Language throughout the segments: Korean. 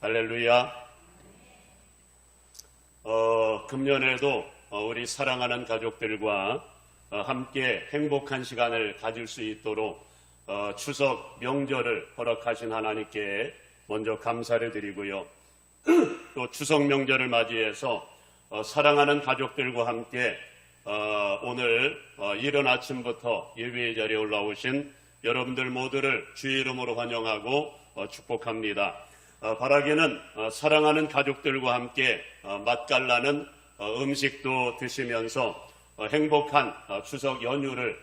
할렐루야. 금년에도 우리 사랑하는 가족들과 함께 행복한 시간을 가질 수 있도록 추석 명절을 허락하신 하나님께 먼저 감사를 드리고요. 또 추석 명절을 맞이해서 사랑하는 가족들과 함께 오늘 이른 아침부터 예배의 자리에 올라오신 여러분들 모두를 주의 이름으로 환영하고 축복합니다. 바라기는 사랑하는 가족들과 함께 맛깔나는 음식도 드시면서 행복한 추석 연휴를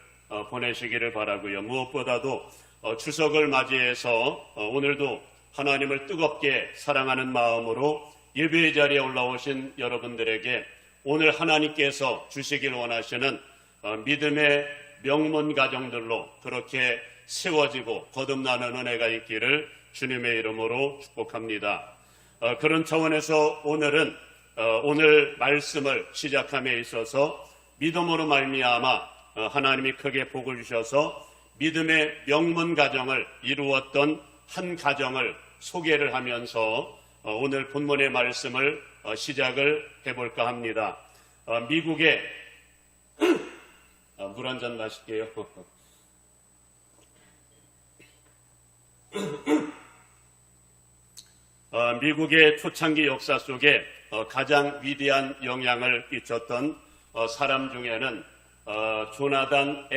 보내시기를 바라고요. 무엇보다도 추석을 맞이해서 오늘도 하나님을 뜨겁게 사랑하는 마음으로 예배의 자리에 올라오신 여러분들에게 오늘 하나님께서 주시길 원하시는 믿음의 명문 가정들로 그렇게 세워지고 거듭나는 은혜가 있기를 주님의 이름으로 축복합니다. 그런 차원에서 오늘은 오늘 말씀을 시작함에 있어서 믿음으로 말미암아 하나님이 크게 복을 주셔서 믿음의 명문 가정을 이루었던 한 가정을 소개를 하면서 오늘 본문의 말씀을 시작을 해볼까 합니다. 미국의 물 한 잔 마실게요. 미국의 초창기 역사 속에 가장 위대한 영향을 끼쳤던 사람 중에는 조나단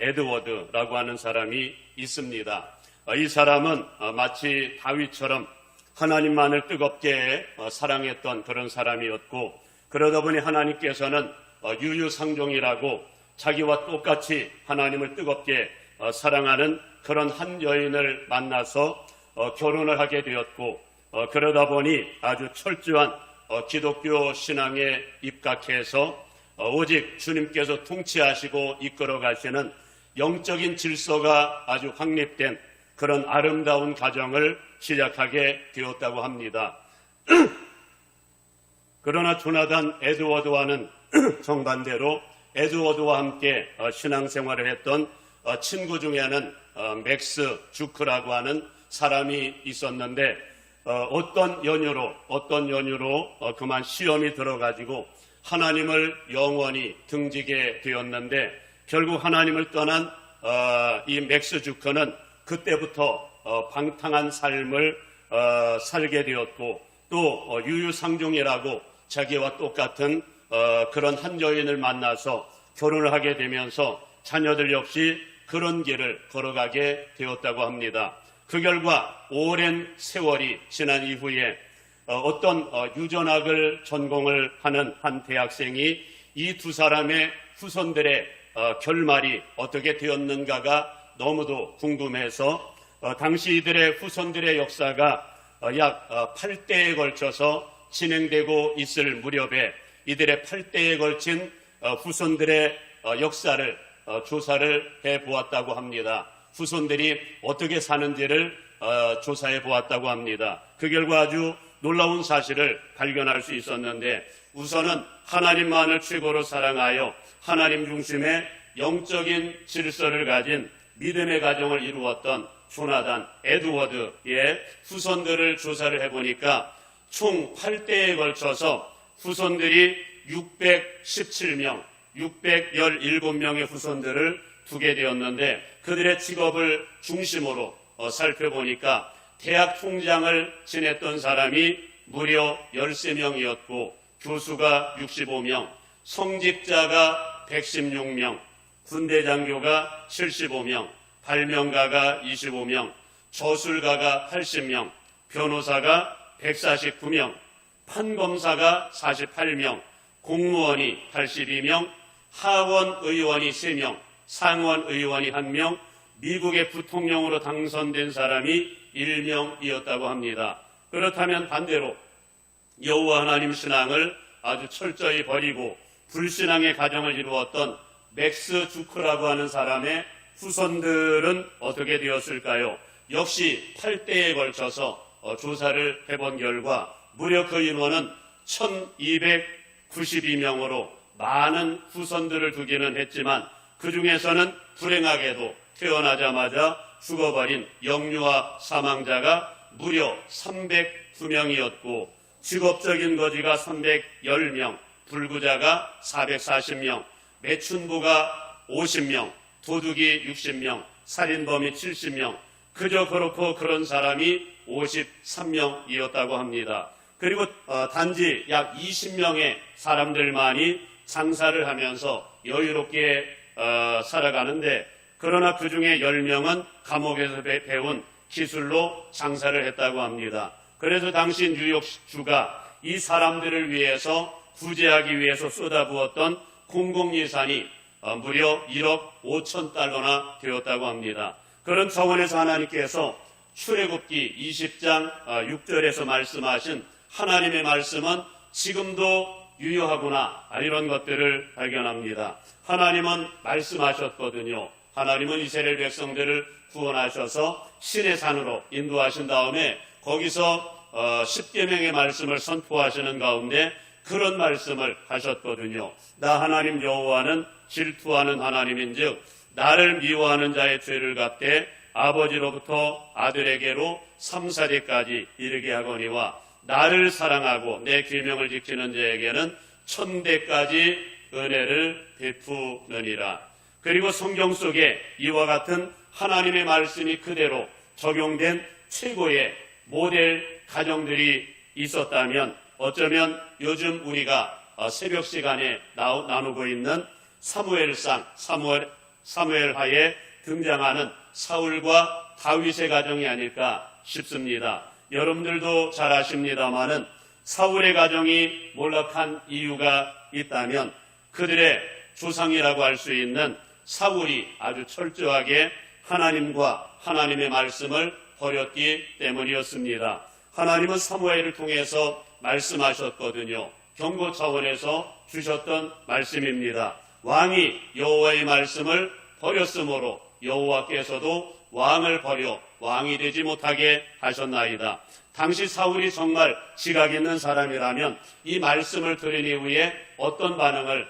에드워드라고 하는 사람이 있습니다. 이 사람은 마치 다윗처럼 하나님만을 뜨겁게 사랑했던 그런 사람이었고, 그러다 보니 하나님께서는 유유상종이라고 자기와 똑같이 하나님을 뜨겁게 사랑하는 그런 한 여인을 만나서 결혼을 하게 되었고, 그러다 보니 아주 철저한 기독교 신앙에 입각해서 오직 주님께서 통치하시고 이끌어 가시는 영적인 질서가 아주 확립된 그런 아름다운 가정을 시작하게 되었다고 합니다. 그러나 조나단 에드워드와는 정반대로 에드워드와 함께 신앙생활을 했던 친구 중에는 맥스 주크라고 하는 사람이 있었는데 어떤 연유로 그만 시험이 들어가지고 하나님을 영원히 등지게 되었는데, 결국 하나님을 떠난 이 맥스 주크는 그때부터 방탕한 삶을 살게 되었고, 또 유유상종이라고 자기와 똑같은 그런 한 여인을 만나서 결혼을 하게 되면서 자녀들 역시 그런 길을 걸어가게 되었다고 합니다. 그 결과 오랜 세월이 지난 이후에 어떤 유전학을 전공을 하는 한 대학생이 이 두 사람의 후손들의 결말이 어떻게 되었는가가 너무도 궁금해서 당시 이들의 후손들의 역사가 약 8대에 걸쳐서 진행되고 있을 무렵에 이들의 8대에 걸친 후손들의 역사를 조사를 해보았다고 합니다. 후손들이 어떻게 사는지를 조사해 보았다고 합니다. 그 결과 아주 놀라운 사실을 발견할 수 있었는데, 우선은 하나님만을 최고로 사랑하여 하나님 중심의 영적인 질서를 가진 믿음의 가정을 이루었던 조나단 에드워드의 후손들을 조사를 해보니까 총 8대에 걸쳐서 후손들이 617명의 후손들을 두게 되었는데, 그들의 직업을 중심으로 살펴보니까 대학 총장을 지냈던 사람이 무려 13명이었고, 교수가 65명, 성직자가 116명, 군대 장교가 75명, 발명가가 25명, 저술가가 80명, 변호사가 149명, 판검사가 48명, 공무원이 82명, 하원의원이 3명, 상원의원이 1명, 미국의 부통령으로 당선된 사람이 1명이었다고 합니다. 그렇다면 반대로 여호와 하나님 신앙을 아주 철저히 버리고 불신앙의 가정을 이루었던 맥스 주크라고 하는 사람의 후손들은 어떻게 되었을까요? 역시 8대에 걸쳐서 조사를 해본 결과 무려 그 인원은 1292명으로 많은 후손들을 두기는 했지만, 그 중에서는 불행하게도 태어나자마자 죽어버린 영유아 사망자가 무려 309명이었고 직업적인 거지가 310명, 불구자가 440명, 매춘부가 50명, 도둑이 60명, 살인범이 70명, 그저 그렇고 그런 사람이 53명이었다고 합니다. 그리고 단지 약 20명의 사람들만이 장사를 하면서 여유롭게 살아가는데, 그러나 그 중에 10명은 감옥에서 배운 기술로 장사를 했다고 합니다. 그래서 당시 뉴욕주가 이 사람들을 위해서 구제하기 위해서 쏟아부었던 공공예산이 무려 1억 5천 달러나 되었다고 합니다. 그런 차원에서 하나님께서 출애굽기 20장 6절에서 말씀하신 하나님의 말씀은 지금도 유효하구나, 이런 것들을 발견합니다. 하나님은 말씀하셨거든요. 하나님은 이스라엘 백성들을 구원하셔서 신의 산으로 인도하신 다음에 거기서 10계명의 말씀을 선포하시는 가운데 그런 말씀을 하셨거든요. 나 하나님 여호와는 질투하는 하나님인즉 나를 미워하는 자의 죄를 갚되 아버지로부터 아들에게로 3~4대까지 이르게 하거니와 나를 사랑하고 내 계명을 지키는 자에게는 1000대까지 은혜를 베푸느니라. 그리고 성경 속에 이와 같은 하나님의 말씀이 그대로 적용된 최고의 모델 가정들이 있었다면 어쩌면 요즘 우리가 새벽 시간에 나누고 있는 사무엘상, 사무엘하에 등장하는 사울과 다윗의 가정이 아닐까 싶습니다. 여러분들도 잘 아십니다마는 사울의 가정이 몰락한 이유가 있다면 그들의 조상이라고 할 수 있는 사울이 아주 철저하게 하나님과 하나님의 말씀을 버렸기 때문이었습니다. 하나님은 사무엘을 통해서 말씀하셨거든요. 경고 차원에서 주셨던 말씀입니다. 왕이 여호와의 말씀을 버렸으므로 여호와께서도 왕을 버려 왕이 되지 못하게 하셨나이다. 당시 사울이 정말 지각 있는 사람이라면 이 말씀을 들은 이후에 어떤 반응을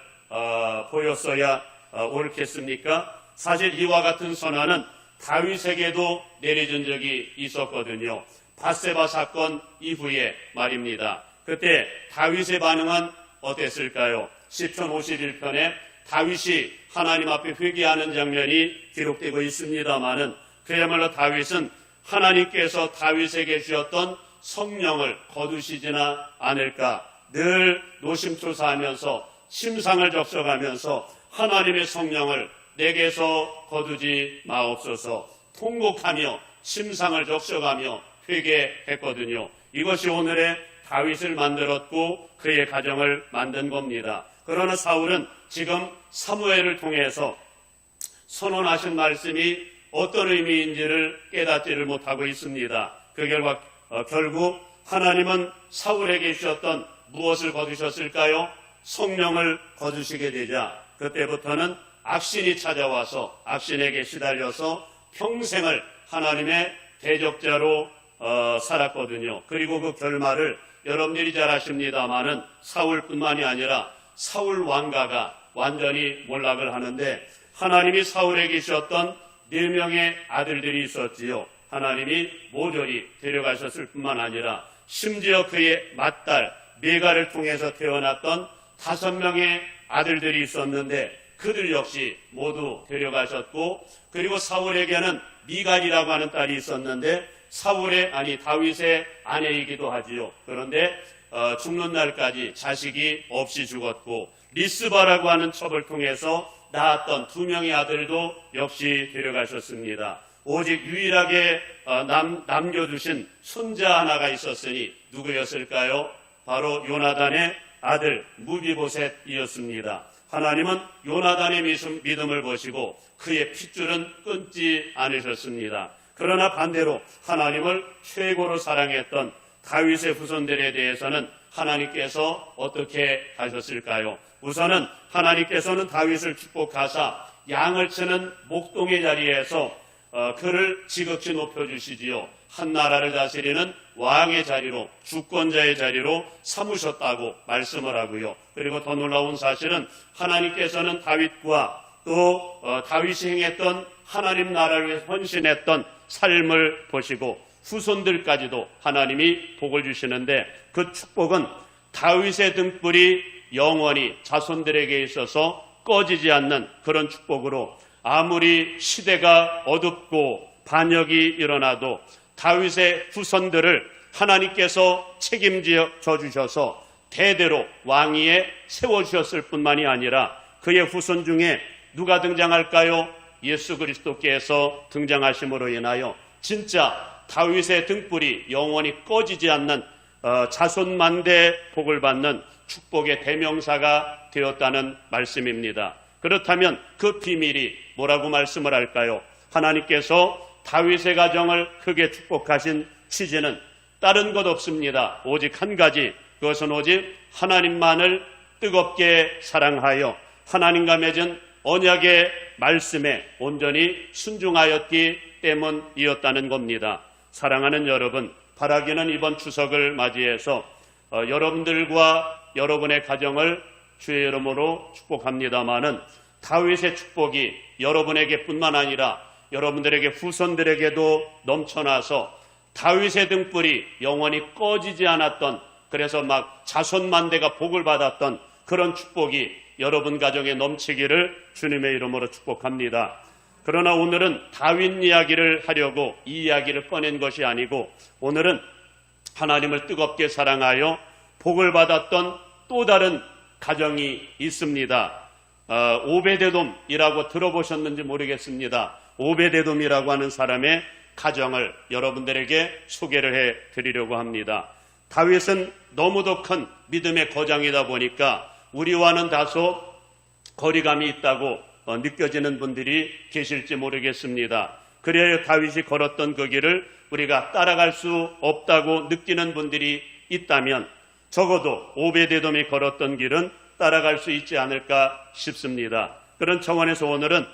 보였어야 옳겠습니까? 사실 이와 같은 선언은 다윗에게도 내려진 적이 있었거든요. 밧세바 사건 이후에 말입니다. 그때 다윗의 반응은 어땠을까요? 시편 51편에 다윗이 하나님 앞에 회개하는 장면이 기록되고 있습니다마는 그야말로 다윗은 하나님께서 다윗에게 주셨던 성령을 거두시지나 않을까 늘 노심초사하면서 심상을 적셔가면서 하나님의 성령을 내게서 거두지 마옵소서 통곡하며 심상을 적셔가며 회개했거든요. 이것이 오늘의 다윗을 만들었고 그의 가정을 만든 겁니다. 그러나 사울은 지금 사무엘을 통해서 선언하신 말씀이 어떤 의미인지를 깨닫지를 못하고 있습니다. 그 결과 결국 하나님은 사울에게 주셨던 무엇을 거두셨을까요? 성령을 거두시게 되자 그때부터는 악신이 찾아와서 악신에게 시달려서 평생을 하나님의 대적자로 살았거든요. 그리고 그 결말을 여러분들이 잘 아십니다마는 사울뿐만이 아니라 사울 왕가가 완전히 몰락을 하는데 하나님이 사울에게 주셨던 4명의 아들들이 있었지요. 하나님이 모조리 데려가셨을 뿐만 아니라 심지어 그의 맏딸 메가를 통해서 태어났던 5명의 아들들이 있었는데 그들 역시 모두 데려가셨고 그리고 사울에게는 미갈이라고 하는 딸이 있었는데 다윗의 아내이기도 하지요. 그런데 죽는 날까지 자식이 없이 죽었고 리스바라고 하는 첩을 통해서 낳았던 2명의 아들도 역시 데려가셨습니다. 오직 유일하게 남겨두신 손자 하나가 있었으니 누구였을까요? 바로 요나단의 아들 무비보셋이었습니다. 하나님은 요나단의 믿음을 보시고 그의 핏줄은 끊지 않으셨습니다. 그러나 반대로 하나님을 최고로 사랑했던 다윗의 후손들에 대해서는 하나님께서 어떻게 하셨을까요? 우선은 하나님께서는 다윗을 축복하사 양을 치는 목동의 자리에서 그를 지극히 높여주시지요. 한 나라를 다스리는 왕의 자리로 주권자의 자리로 삼으셨다고 말씀을 하고요. 그리고 더 놀라운 사실은 하나님께서는 다윗과 또 다윗이 행했던 하나님 나라를 위해 헌신했던 삶을 보시고 후손들까지도 하나님이 복을 주시는데, 그 축복은 다윗의 등불이 영원히 자손들에게 있어서 꺼지지 않는 그런 축복으로, 아무리 시대가 어둡고 반역이 일어나도 다윗의 후손들을 하나님께서 책임져 주셔서 대대로 왕위에 세워주셨을 뿐만이 아니라, 그의 후손 중에 누가 등장할까요? 예수 그리스도께서 등장하심으로 인하여 진짜 다윗의 등불이 영원히 꺼지지 않는 자손만대 복을 받는 축복의 대명사가 되었다는 말씀입니다. 그렇다면 그 비밀이 뭐라고 말씀을 할까요? 하나님께서 다윗의 가정을 크게 축복하신 취지는 다른 것 없습니다. 오직 한 가지, 그것은 오직 하나님만을 뜨겁게 사랑하여 하나님과 맺은 언약의 말씀에 온전히 순종하였기 때문이었다는 겁니다. 사랑하는 여러분, 바라기는 이번 추석을 맞이해서 여러분들과 여러분의 가정을 주의 이름으로 축복합니다마는, 다윗의 축복이 여러분에게 뿐만 아니라 여러분들에게, 후손들에게도 넘쳐나서 다윗의 등불이 영원히 꺼지지 않았던, 그래서 막 자손만대가 복을 받았던 그런 축복이 여러분 가정에 넘치기를 주님의 이름으로 축복합니다. 그러나 오늘은 다윗 이야기를 하려고 이 이야기를 꺼낸 것이 아니고, 오늘은 하나님을 뜨겁게 사랑하여 복을 받았던 또 다른 가정이 있습니다. 오베데돔이라고 들어보셨는지 모르겠습니다. 오베데돔이라고 하는 사람의 가정을 여러분들에게 소개를 해드리려고 합니다. 다윗은 너무도 큰 믿음의 거장이다 보니까 우리와는 다소 거리감이 있다고 느껴지는 분들이 계실지 모르겠습니다. 그래야 다윗이 걸었던 그 길을 우리가 따라갈 수 없다고 느끼는 분들이 있다면, 적어도 오베데돔이 걸었던 길은 따라갈 수 있지 않을까 싶습니다. 그런 차원에서 오늘은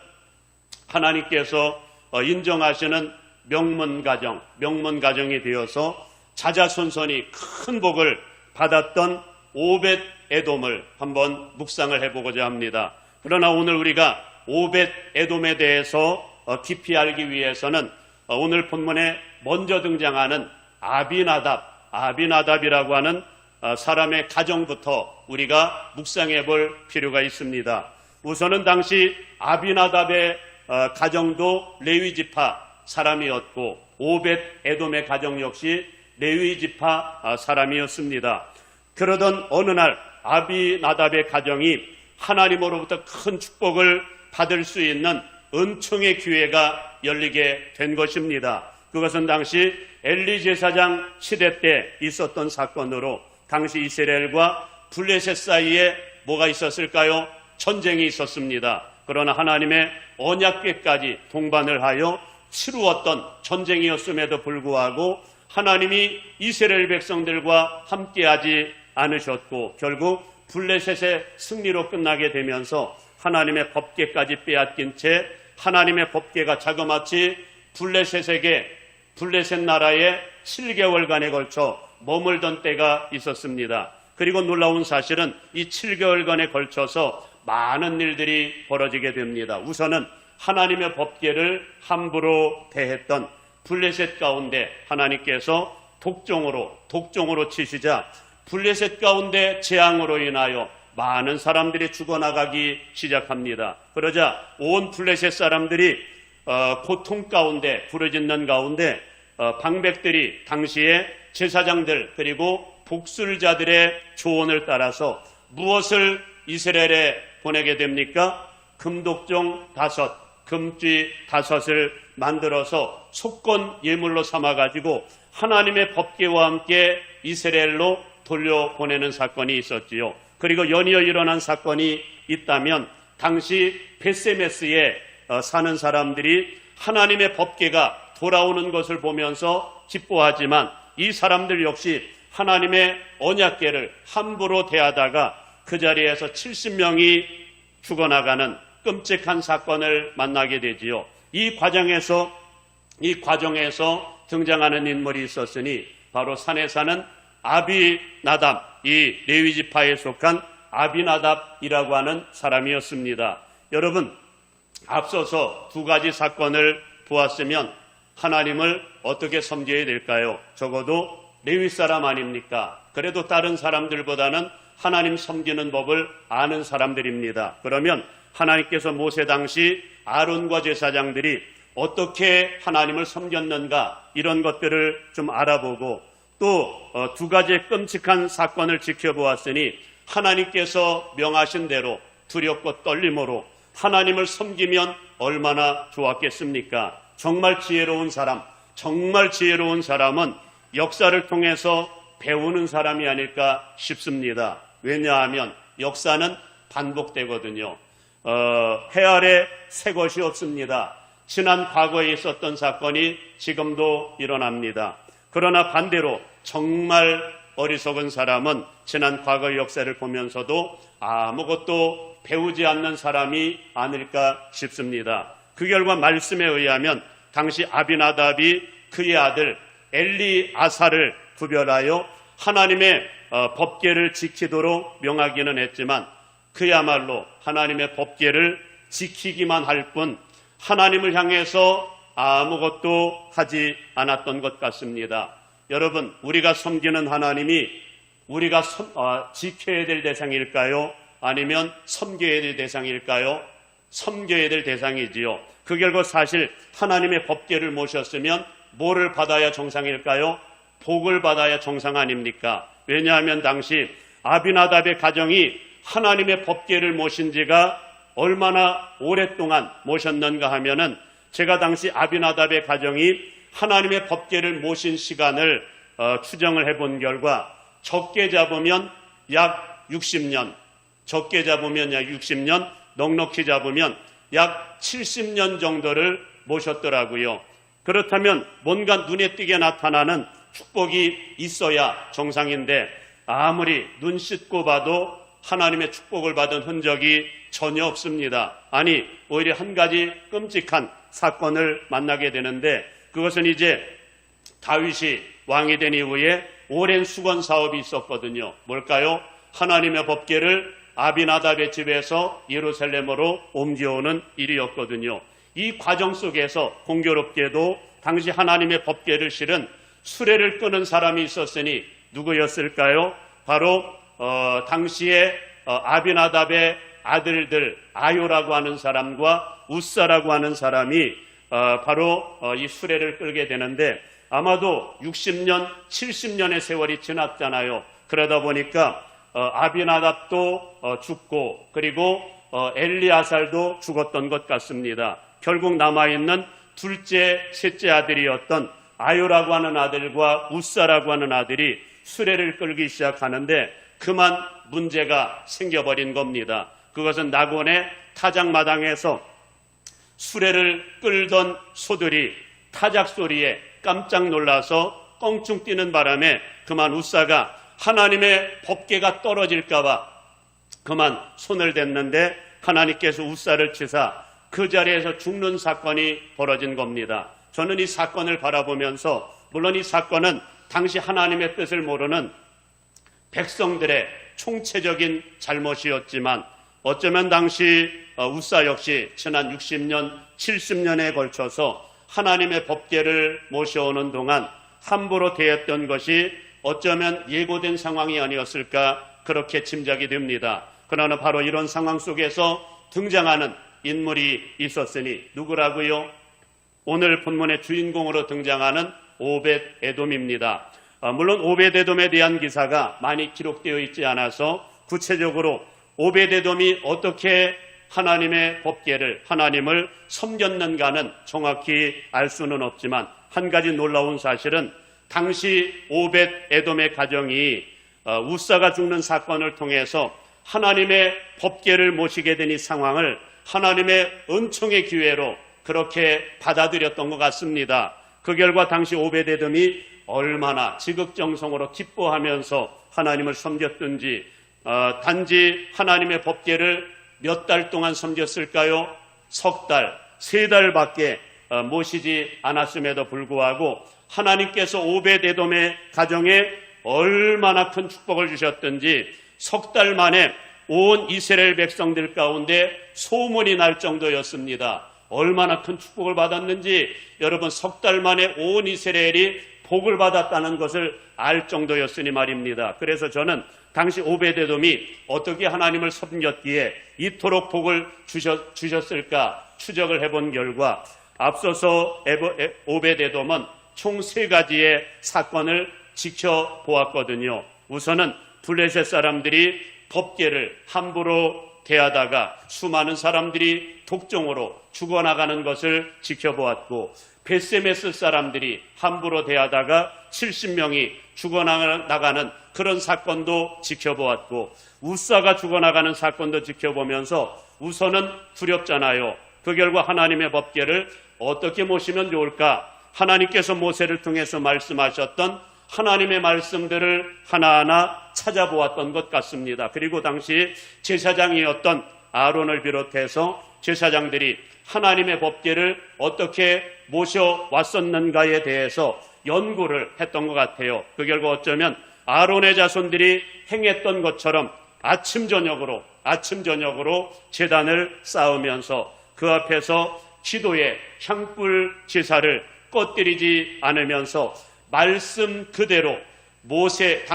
하나님께서 인정하시는 명문가정이 되어서 자자손손이 큰 복을 받았던 오벳에돔을 한번 묵상을 해보고자 합니다. 그러나 오늘 우리가 오벳에돔에 대해서 깊이 알기 위해서는 오늘 본문에 먼저 등장하는 아비나답이라고 하는 사람의 가정부터 우리가 묵상해 볼 필요가 있습니다. 우선은 당시 아비나답의 가정도 레위지파 사람이었고, 오벳에돔의 가정 역시 레위지파 사람이었습니다. 그러던 어느 날 아비나답의 가정이 하나님으로부터 큰 축복을 받을 수 있는 은총의 기회가 열리게 된 것입니다. 그것은 당시 엘리 제사장 시대 때 있었던 사건으로, 당시 이스라엘과 블레셋 사이에 뭐가 있었을까요? 전쟁이 있었습니다. 그러나 하나님의 언약궤까지 동반을 하여 치루었던 전쟁이었음에도 불구하고 하나님이 이스라엘 백성들과 함께하지 않으셨고, 결국 블레셋의 승리로 끝나게 되면서 하나님의 법궤까지 빼앗긴 채 하나님의 법궤가 자그마치 블레셋 나라에 7개월간에 걸쳐 머물던 때가 있었습니다. 그리고 놀라운 사실은 이 7개월간에 걸쳐서 많은 일들이 벌어지게 됩니다. 우선은 하나님의 법궤를 함부로 대했던 블레셋 가운데 하나님께서 독종으로 치시자 블레셋 가운데 재앙으로 인하여 많은 사람들이 죽어나가기 시작합니다. 그러자 온 블레셋 사람들이 고통 가운데, 부르짖는 가운데 방백들이 당시에 제사장들 그리고 복술자들의 조언을 따라서 무엇을 이스라엘에 보내게 됩니까? 금독종 5, 금쥐 5을 만들어서 속건 예물로 삼아가지고 하나님의 법궤와 함께 이스라엘로 돌려보내는 사건이 있었지요. 그리고 연이어 일어난 사건이 있다면, 당시 베세메스에 사는 사람들이 하나님의 법궤가 돌아오는 것을 보면서 기뻐하지만, 이 사람들 역시 하나님의 언약궤를 함부로 대하다가 그 자리에서 70명이 죽어나가는 끔찍한 사건을 만나게 되지요. 이 과정에서 등장하는 인물이 있었으니 바로 산에 사는 아비나답, 이 레위지파에 속한 아비나답이라고 하는 사람이었습니다. 여러분, 앞서서 두 가지 사건을 보았으면 하나님을 어떻게 섬겨야 될까요? 적어도 레위 사람 아닙니까? 그래도 다른 사람들보다는 하나님 섬기는 법을 아는 사람들입니다. 그러면 하나님께서 모세 당시 아론과 제사장들이 어떻게 하나님을 섬겼는가, 이런 것들을 좀 알아보고 또 두 가지의 끔찍한 사건을 지켜보았으니 하나님께서 명하신 대로 두렵고 떨림으로 하나님을 섬기면 얼마나 좋았겠습니까? 정말 지혜로운 사람은 역사를 통해서 배우는 사람이 아닐까 싶습니다. 왜냐하면 역사는 반복되거든요. 해 아래 새 것이 없습니다. 지난 과거에 있었던 사건이 지금도 일어납니다. 그러나 반대로 정말 어리석은 사람은 지난 과거의 역사를 보면서도 아무것도 배우지 않는 사람이 아닐까 싶습니다. 그 결과 말씀에 의하면 당시 아비나답이 그의 아들 엘리아사를 구별하여 하나님의 법궤를 지키도록 명하기는 했지만 그야말로 하나님의 법궤를 지키기만 할 뿐 하나님을 향해서 아무것도 하지 않았던 것 같습니다. 여러분, 우리가 섬기는 하나님이 우리가 지켜야 될 대상일까요? 아니면 섬겨야 될 대상일까요? 섬겨야 될 대상이지요. 그 결과 사실 하나님의 법궤를 모셨으면 뭐를 받아야 정상일까요? 복을 받아야 정상 아닙니까? 왜냐하면 당시 아비나답의 가정이 하나님의 법궤를 모신 지가 얼마나 오랫동안 모셨는가 하면은 제가 당시 아비나답의 가정이 하나님의 법궤를 모신 시간을 추정을 해본 결과 적게 잡으면 약 60년, 넉넉히 잡으면 약 70년 정도를 모셨더라고요. 그렇다면 뭔가 눈에 띄게 나타나는 축복이 있어야 정상인데 아무리 눈 씻고 봐도 하나님의 축복을 받은 흔적이 전혀 없습니다. 아니, 오히려 한 가지 끔찍한 사건을 만나게 되는데 그것은 이제 다윗이 왕이 된 이후에 오랜 수건 사업이 있었거든요. 뭘까요? 하나님의 법궤를 아비나답의 집에서 예루살렘으로 옮겨오는 일이었거든요. 이 과정 속에서 공교롭게도 당시 하나님의 법궤를 실은 수레를 끄는 사람이 있었으니 누구였을까요? 바로 당시에 아비나답의 아들들 아요라고 하는 사람과 우사라고 하는 사람이 바로 이 수레를 끌게 되는데 아마도 60년, 70년의 세월이 지났잖아요. 그러다 보니까 아비나답도 죽고 그리고 엘리아살도 죽었던 것 같습니다. 결국 남아있는 둘째, 셋째 아들이었던 아요라고 하는 아들과 우사라고 하는 아들이 수레를 끌기 시작하는데 그만 문제가 생겨버린 겁니다. 그것은 낙원의 타작마당에서 수레를 끌던 소들이 타작 소리에 깜짝 놀라서 껑충 뛰는 바람에 그만 우사가 하나님의 법궤가 떨어질까봐 그만 손을 댔는데 하나님께서 우사를 치사 그 자리에서 죽는 사건이 벌어진 겁니다. 저는 이 사건을 바라보면서 물론 이 사건은 당시 하나님의 뜻을 모르는 백성들의 총체적인 잘못이었지만 어쩌면 당시 우사 역시 지난 60년, 70년에 걸쳐서 하나님의 법궤를 모셔오는 동안 함부로 대했던 것이 어쩌면 예고된 상황이 아니었을까 그렇게 짐작이 됩니다. 그러나 바로 이런 상황 속에서 등장하는 인물이 있었으니 누구라고요? 오늘 본문의 주인공으로 등장하는 오벳 에돔입니다. 물론 오벳 에돔에 대한 기사가 많이 기록되어 있지 않아서 구체적으로 오벳 에돔이 어떻게 하나님의 법궤를 하나님을 섬겼는가는 정확히 알 수는 없지만 한 가지 놀라운 사실은 당시 오벳 에돔의 가정이 우사가 죽는 사건을 통해서 하나님의 법궤를 모시게 된 이 상황을 하나님의 은총의 기회로 그렇게 받아들였던 것 같습니다. 그 결과 당시 오벳 에돔이 얼마나 지극정성으로 기뻐하면서 하나님을 섬겼든지 단지 하나님의 법궤를 몇 달 동안 섬겼을까요? 석 달, 세 달밖에 모시지 않았음에도 불구하고 하나님께서 오벳 에돔의 가정에 얼마나 큰 축복을 주셨든지 석 달 만에 온 이스라엘 백성들 가운데 소문이 날 정도였습니다. 얼마나 큰 축복을 받았는지 여러분 석 달 만에 온 이스라엘이 복을 받았다는 것을 알 정도였으니 말입니다. 그래서 저는 당시 오베데돔이 어떻게 하나님을 섬겼기에 이토록 복을 주셨을까 추적을 해본 결과 앞서서 오베데돔은 총 3가지의 사건을 지켜보았거든요. 우선은 블레셋 사람들이 법궤를 함부로 대하다가 수많은 사람들이 독종으로 죽어나가는 것을 지켜보았고, 베세메스 사람들이 함부로 대하다가 70명이 죽어나가는 그런 사건도 지켜보았고, 우사가 죽어나가는 사건도 지켜보면서 우선은 두렵잖아요. 그 결과 하나님의 법궤를 어떻게 모시면 좋을까? 하나님께서 모세를 통해서 말씀하셨던 하나님의 말씀들을 하나하나 찾아보았던 것 같습니다. 그리고 당시 제사장이었던 아론을 비롯해서 제사장들이 하나님의 법궤를 어떻게 모셔왔었는가에 대해서 연구를 했던 것 같아요. 그 결과 어쩌면 아론의 자손들이 행했던 것처럼 아침 저녁으로 제단을 쌓으면서 그 앞에서 기도의 향불 제사를 꺼뜨리지 않으면서 말씀 그대로 모세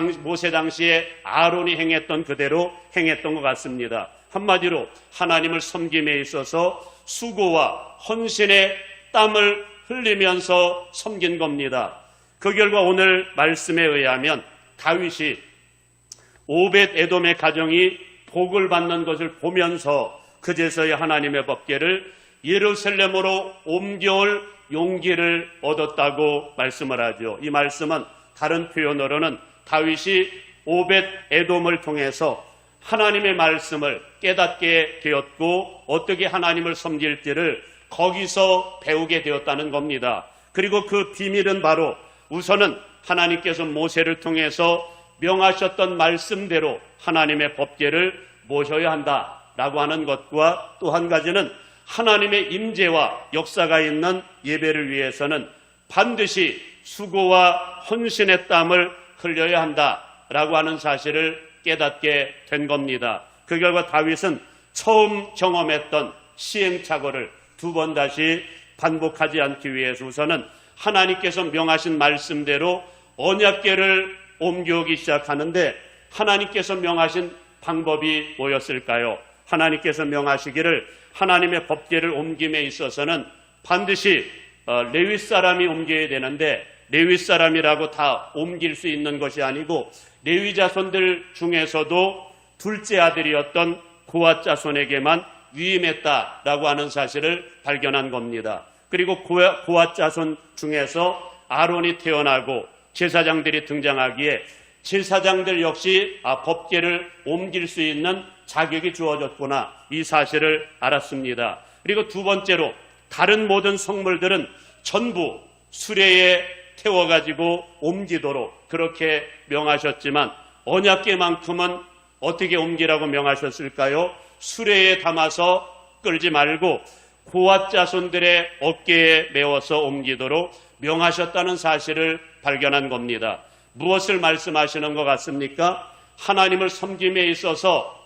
당시에 아론이 행했던 그대로 행했던 것 같습니다. 한마디로 하나님을 섬김에 있어서 수고와 헌신의 땀을 흘리면서 섬긴 겁니다. 그 결과 오늘 말씀에 의하면 다윗이 오벳 에돔의 가정이 복을 받는 것을 보면서 그제서야 하나님의 법궤를 예루살렘으로 옮겨올 용기를 얻었다고 말씀을 하죠. 이 말씀은 다른 표현으로는 다윗이 오벳 에돔을 통해서 하나님의 말씀을 깨닫게 되었고 어떻게 하나님을 섬길지를 거기서 배우게 되었다는 겁니다. 그리고 그 비밀은 바로 우선은 하나님께서 모세를 통해서 명하셨던 말씀대로 하나님의 법궤를 모셔야 한다라고 하는 것과 또 한 가지는 하나님의 임재와 역사가 있는 예배를 위해서는 반드시 수고와 헌신의 땀을 흘려야 한다라고 하는 사실을 깨닫게 된 겁니다. 그 결과 다윗은 처음 경험했던 시행착오를 2번 다시 반복하지 않기 위해서 우선은 하나님께서 명하신 말씀대로 언약궤를 옮겨오기 시작하는데 하나님께서 명하신 방법이 뭐였을까요? 하나님께서 명하시기를 하나님의 법궤를 옮김에 있어서는 반드시 레위 사람이 옮겨야 되는데 레위 사람이라고 다 옮길 수 있는 것이 아니고 레위 자손들 중에서도 둘째 아들이었던 고앗 자손에게만 위임했다라고 하는 사실을 발견한 겁니다. 그리고 고앗 자손 중에서 아론이 태어나고 제사장들이 등장하기에 제사장들 역시 법궤를 옮길 수 있는 자격이 주어졌구나 이 사실을 알았습니다. 그리고 2번째로 다른 모든 성물들은 전부 수레에 태워가지고 옮기도록 그렇게 명하셨지만 언약궤만큼은 어떻게 옮기라고 명하셨을까요? 수레에 담아서 끌지 말고 고앗 자손들의 어깨에 메워서 옮기도록 명하셨다는 사실을 발견한 겁니다. 무엇을 말씀하시는 것 같습니까? 하나님을 섬김에 있어서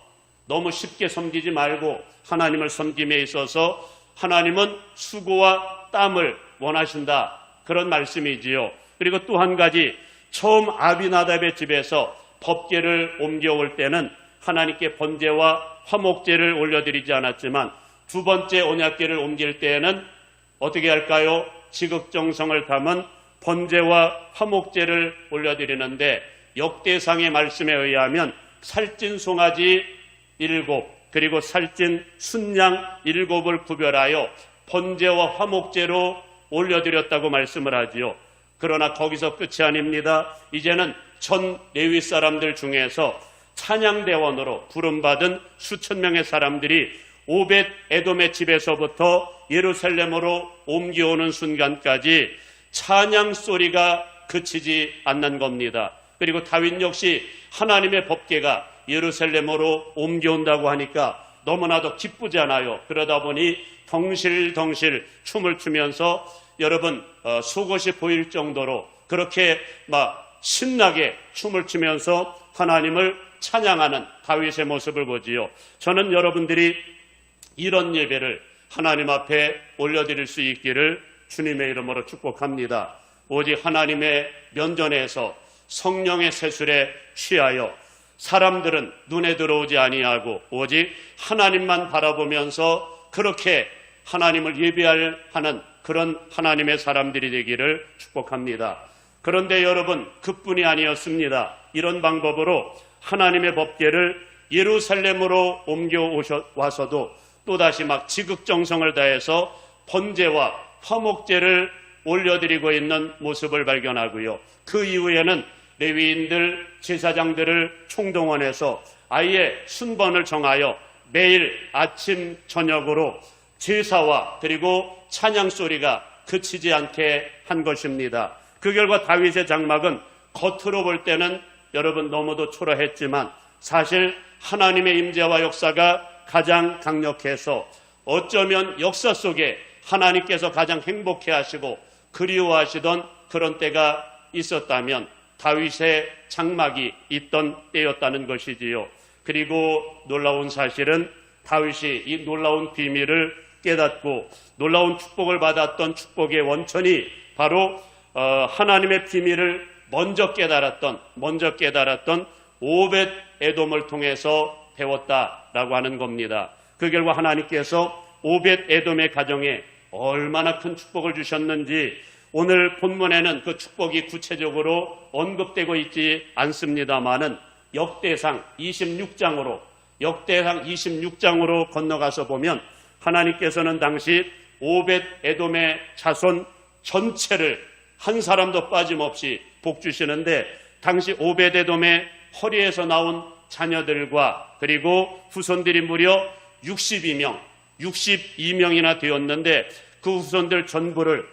너무 쉽게 섬기지 말고 하나님을 섬김에 있어서 하나님은 수고와 땀을 원하신다. 그런 말씀이지요. 그리고 또 한 가지 처음 아비나답의 집에서 법궤를 옮겨올 때는 하나님께 번제와 화목제를 올려드리지 않았지만 2번째 언약궤를 옮길 때에는 어떻게 할까요? 지극정성을 담은 번제와 화목제를 올려드리는데 역대상의 말씀에 의하면 살찐 송아지 7 그리고 살찐 순양 7을 구별하여 번제와 화목제로 올려드렸다고 말씀을 하지요. 그러나 거기서 끝이 아닙니다. 이제는 전 레위 사람들 중에서 찬양대원으로 부름받은 수천 명의 사람들이 오벳 에돔의 집에서부터 예루살렘으로 옮겨오는 순간까지 찬양 소리가 그치지 않는 겁니다. 그리고 다윗 역시 하나님의 법궤가 예루살렘으로 옮겨온다고 하니까 너무나도 기쁘잖아요. 그러다 보니 덩실덩실 춤을 추면서 여러분 속옷이 보일 정도로 그렇게 막 신나게 춤을 추면서 하나님을 찬양하는 다윗의 모습을 보지요. 저는 여러분들이 이런 예배를 하나님 앞에 올려드릴 수 있기를 주님의 이름으로 축복합니다. 오직 하나님의 면전에서 성령의 세술에 취하여 사람들은 눈에 들어오지 아니하고 오직 하나님만 바라보면서 그렇게 하나님을 예배하는 그런 하나님의 사람들이 되기를 축복합니다. 그런데 여러분, 그뿐이 아니었습니다. 이런 방법으로 하나님의 법궤를 예루살렘으로 옮겨와서도 또다시 막 지극정성을 다해서 번제와 화목제를 올려드리고 있는 모습을 발견하고요. 그 이후에는 레위인들, 제사장들을 총동원해서 아예 순번을 정하여 매일 아침 저녁으로 제사와 그리고 찬양 소리가 그치지 않게 한 것입니다. 그 결과 다윗의 장막은 겉으로 볼 때는 여러분 너무도 초라했지만 사실 하나님의 임재와 역사가 가장 강력해서 어쩌면 역사 속에 하나님께서 가장 행복해 하시고 그리워하시던 그런 때가 있었다면 다윗의 장막이 있던 때였다는 것이지요. 그리고 놀라운 사실은 다윗이 이 놀라운 비밀을 깨닫고 놀라운 축복을 받았던 축복의 원천이 바로 하나님의 비밀을 먼저 깨달았던 오벳 에돔을 통해서 배웠다라고 하는 겁니다. 그 결과 하나님께서 오벳 에돔의 가정에 얼마나 큰 축복을 주셨는지 오늘 본문에는 그 축복이 구체적으로 언급되고 있지 않습니다만은 역대상 26장으로 건너가서 보면 하나님께서는 당시 오벳 에돔의 자손 전체를 한 사람도 빠짐없이 복 주시는데 당시 오벳 에돔의 허리에서 나온 자녀들과 그리고 후손들이 무려 62명이나 되었는데 그 후손들 전부를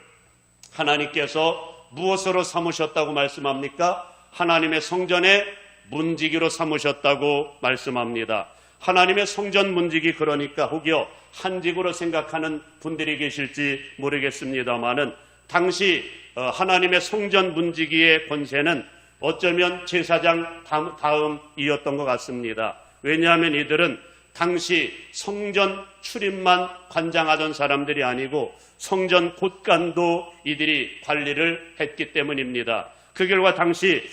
하나님께서 무엇으로 삼으셨다고 말씀합니까? 하나님의 성전의 문지기로 삼으셨다고 말씀합니다. 하나님의 성전 문지기, 그러니까 혹여 한직으로 생각하는 분들이 계실지 모르겠습니다만은 당시 하나님의 성전 문지기의 권세는 어쩌면 제사장 다음이었던 것 같습니다. 왜냐하면 이들은 당시 성전 출입만 관장하던 사람들이 아니고 성전 곳간도 이들이 관리를 했기 때문입니다. 그 결과 당시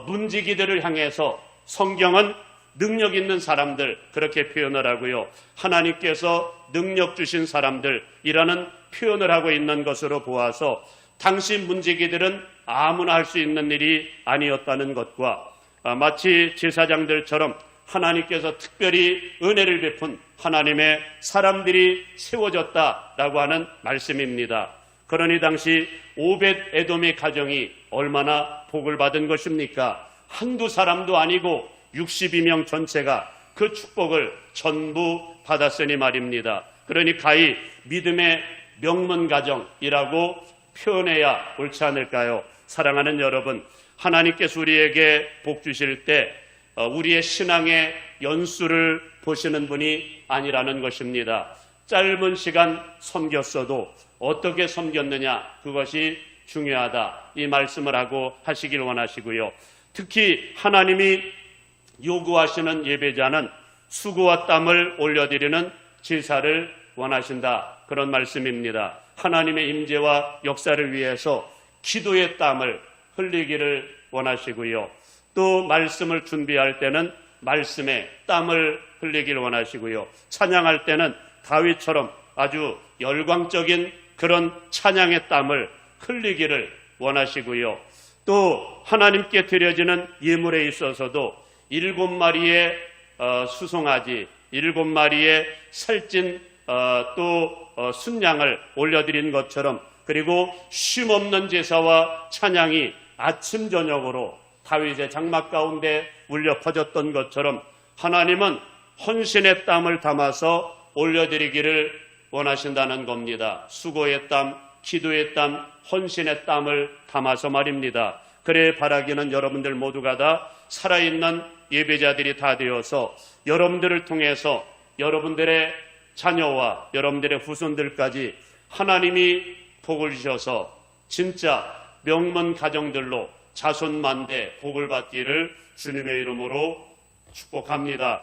문지기들을 향해서 성경은 능력 있는 사람들 그렇게 표현을 하고요. 하나님께서 능력 주신 사람들이라는 표현을 하고 있는 것으로 보아서 당시 문지기들은 아무나 할 수 있는 일이 아니었다는 것과 마치 제사장들처럼 하나님께서 특별히 은혜를 베푼 하나님의 사람들이 세워졌다라고 하는 말씀입니다. 그러니 당시 오벳 에돔의 가정이 얼마나 복을 받은 것입니까? 한두 사람도 아니고 62명 전체가 그 축복을 전부 받았으니 말입니다. 그러니 가히 믿음의 명문가정이라고 표현해야 옳지 않을까요? 사랑하는 여러분, 하나님께서 우리에게 복 주실 때 우리의 신앙의 연수를 보시는 분이 아니라는 것입니다. 짧은 시간 섬겼어도 어떻게 섬겼느냐, 그것이 중요하다, 이 말씀을 하고 하시길 원하시고요. 특히 하나님이 요구하시는 예배자는 수고와 땀을 올려드리는 제사를 원하신다, 그런 말씀입니다. 하나님의 임재와 역사를 위해서 기도의 땀을 흘리기를 원하시고요. 또 말씀을 준비할 때는 말씀에 땀을 흘리길 원하시고요. 찬양할 때는 다윗처럼 아주 열광적인 그런 찬양의 땀을 흘리기를 원하시고요. 또 하나님께 드려지는 예물에 있어서도 7마리의 수송아지, 7마리의 살찐 순양을 올려드린 것처럼, 그리고 쉼없는 제사와 찬양이 아침 저녁으로 다윗의 장막 가운데 울려 퍼졌던 것처럼 하나님은 헌신의 땀을 담아서 올려드리기를 원하신다는 겁니다. 수고의 땀, 기도의 땀, 헌신의 땀을 담아서 말입니다. 그래 바라기는 여러분들 모두가 다 살아있는 예배자들이 다 되어서 여러분들을 통해서 여러분들의 자녀와 여러분들의 후손들까지 하나님이 복을 주셔서 진짜 명문 가정들로 자손만대 복을 받기를 주님의 이름으로 축복합니다.